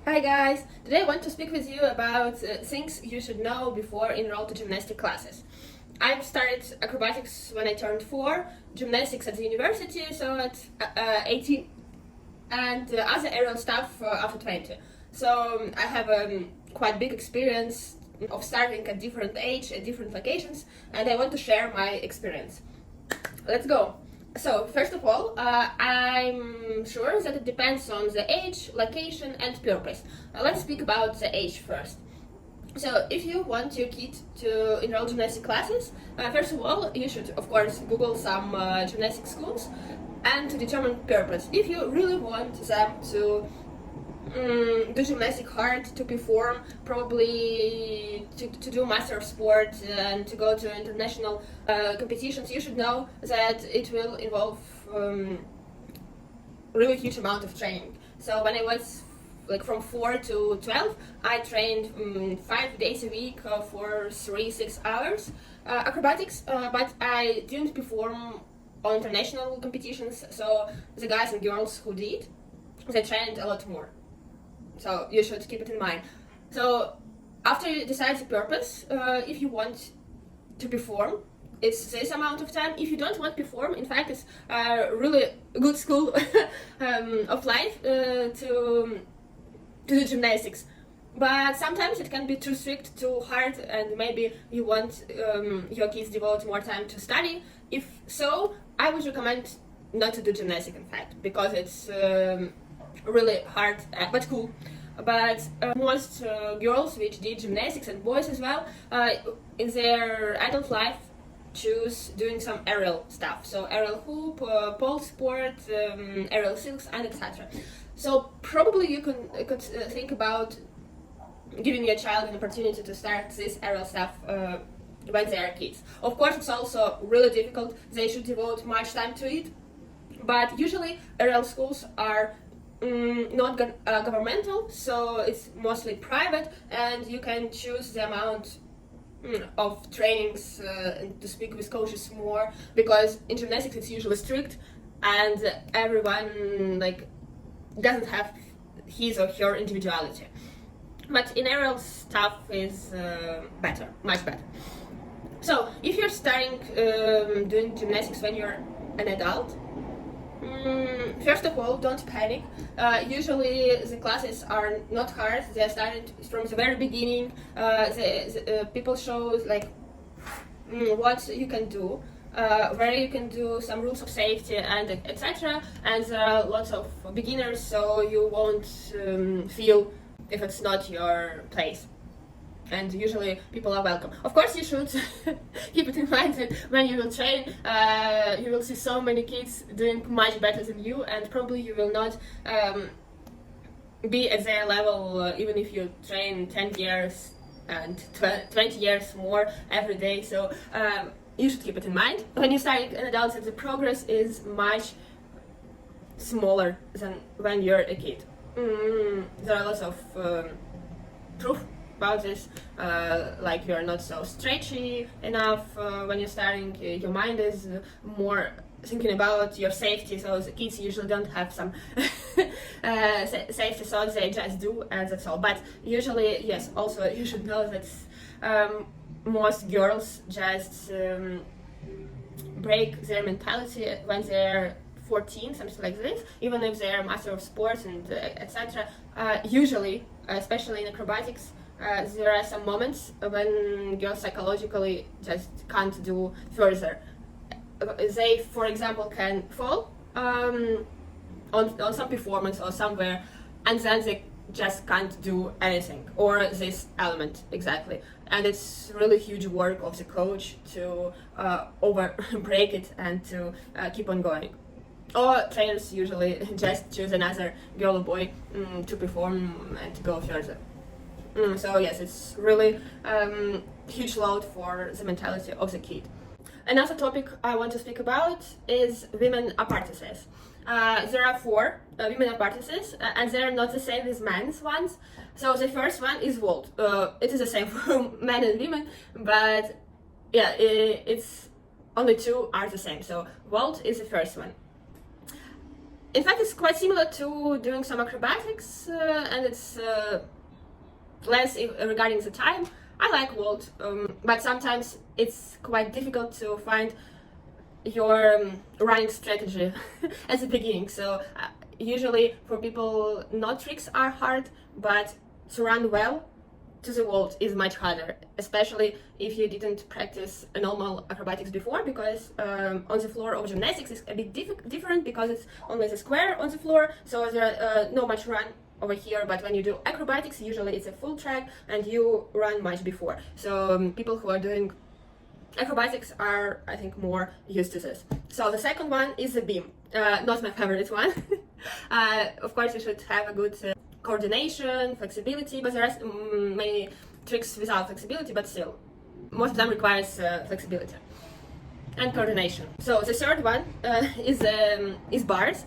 Hi guys! Today I want to speak with you about things you should know before enroll to gymnastic classes. I started acrobatics when I turned 4, gymnastics at the university, so at 18, and other aerial stuff after 20. So I have a quite big experience of starting at different age, at different locations, and I want to share my experience. Let's go! So, first of all, I'm sure that it depends on the age, location, and purpose. Let's speak about the age first. So, if you want your kid to enroll gymnastic classes, first of all, you should, of course, Google some gymnastic schools and to determine purpose. If you really want them to do gymnastic hard, to perform, probably to do master of sport and to go to international competitions, you should know that it will involve really huge amount of training. So when I was like from 4 to 12, I trained 5 days a week for 3-6 hours acrobatics, but I didn't perform on international competitions. So the guys and girls who did, they trained a lot more. So you should keep it in mind. So after you decide the purpose, if you want to perform, it's this amount of time. If you don't want to perform, in fact, it's a really good school of life to do gymnastics. But sometimes it can be too strict, too hard, and maybe you want your kids devote more time to study. If so, I would recommend not to do gymnastics, in fact, because it's really hard but cool. But most girls which did gymnastics, and boys as well, in their adult life choose doing some aerial stuff. So aerial hoop, pole sport, aerial silks, and etc. So probably you could think about giving your child an opportunity to start this aerial stuff when they are kids. Of course, it's also really difficult. They should devote much time to it. But usually aerial schools are not governmental, so it's mostly private, and you can choose the amount of trainings to speak with coaches more, because in gymnastics it's usually strict and everyone doesn't have his or her individuality. But in aerial stuff is better, much better. So if you're starting doing gymnastics when you're an adult, first of all, don't panic. Usually the classes are not hard. They are started from the very beginning. The people show what you can do, where you can do some rules of safety and etc. And there are lots of beginners, so you won't feel if it's not your place. And usually people are welcome. Of course, you should keep it in mind that when you will train, you will see so many kids doing much better than you, and probably you will not be at their level even if you train 10 years and 20 years more every day. So you should keep it in mind. When you start an adult, the progress is much smaller than when you're a kid. There are lots of proof about this, like you're not so stretchy enough when you're starting. Your mind is more thinking about your safety, so the kids usually don't have some safety thoughts, they just do, and that's all. But usually, yes, also you should know that most girls just break their mentality when they're 14, something like this, even if they're master of sports and etc. Usually, especially in acrobatics, there are some moments when girls psychologically just can't do further. They, for example, can fall on some performance or somewhere, and then they just can't do anything, or this element exactly. And it's really huge work of the coach to break it and to keep on going. Or trainers usually just choose another girl or boy to perform and to go further. So yes, it's really huge load for the mentality of the kid. Another topic I want to speak about is women apparatuses. There are 4 women apparatuses, and they're not the same as men's ones. So the first one is vault. It is the same for men and women, but yeah, it's only 2 are the same. So vault is the first one. In fact, it's quite similar to doing some acrobatics, and it's less regarding the time. I like vault, but sometimes it's quite difficult to find your running strategy at the beginning. So usually for people, not tricks are hard, but to run well to the vault is much harder, especially if you didn't practice normal acrobatics before, because on the floor of gymnastics is a bit different, because it's only the square on the floor, so there no much run over here. But when you do acrobatics, usually it's a full track and you run much before. So people who are doing acrobatics are, I think, more used to this. So the second one is the beam. Not my favorite one. Of course, you should have a good coordination, flexibility, but there are many tricks without flexibility, but still, most of them requires flexibility and coordination. So the third one is bars.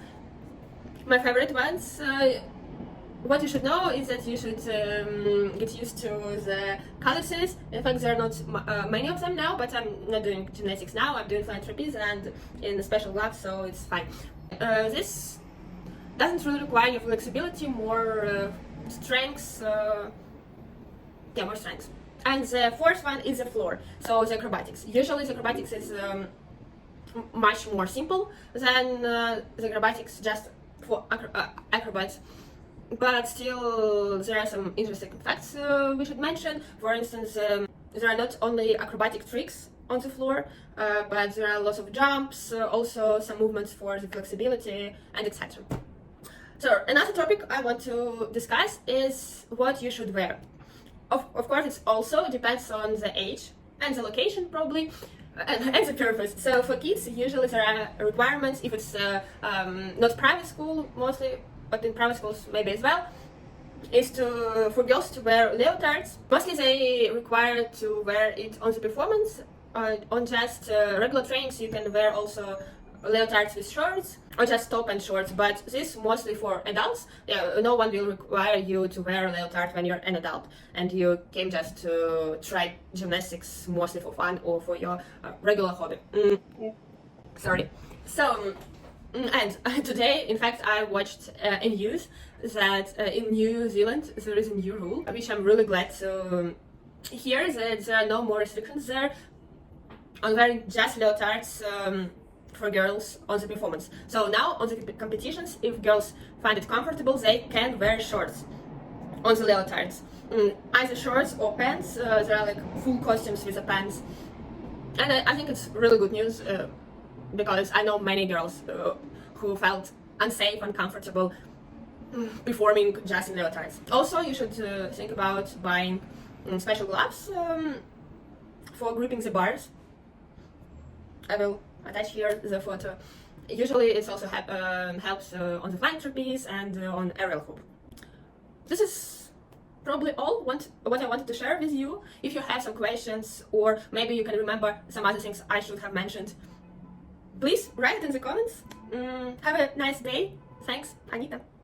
My favorite ones. What you should know is that you should get used to the Calluses. In fact, there are not many of them now, but I'm not doing gymnastics now. I'm doing flying trapeze and in the special gloves, so it's fine. This doesn't really require your flexibility, more strength. More strength. And the fourth one is the floor. So the acrobatics. Usually the acrobatics is much more simple than the acrobatics just for acrobats. But still, there are some interesting facts we should mention. For instance, there are not only acrobatic tricks on the floor, but there are lots of jumps, also some movements for the flexibility, and etc. So another topic I want to discuss is what you should wear. Of course, it also depends on the age and the location, probably, and the purpose. So for kids, usually there are requirements, if it's not private school mostly, but in private schools maybe as well, is for girls to wear leotards. Mostly they require to wear it on the performance. On just regular trainings you can wear also leotards with shorts, or just top and shorts, but this mostly for adults. No one will require you to wear a leotard when you're an adult and you came just to try gymnastics mostly for fun or for your regular hobby. Sorry. So, and today, in fact, I watched a news that in New Zealand there is a new rule, which I'm really glad to hear, that there are no more restrictions there on wearing just leotards for girls on the performance. So now on the competitions, if girls find it comfortable, they can wear shorts on the leotards. Either shorts or pants. There are like full costumes with the pants. And I think it's really good news, because I know many girls who felt unsafe, uncomfortable performing just in leotards. Also, you should think about buying special gloves for gripping the bars. I will attach here the photo. Usually it also helps on the flying trapeze and on aerial hoop. This is probably all what I wanted to share with you. If you have some questions, or maybe you can remember some other things I should have mentioned, please write it in the comments. Have a nice day. Thanks, Anita.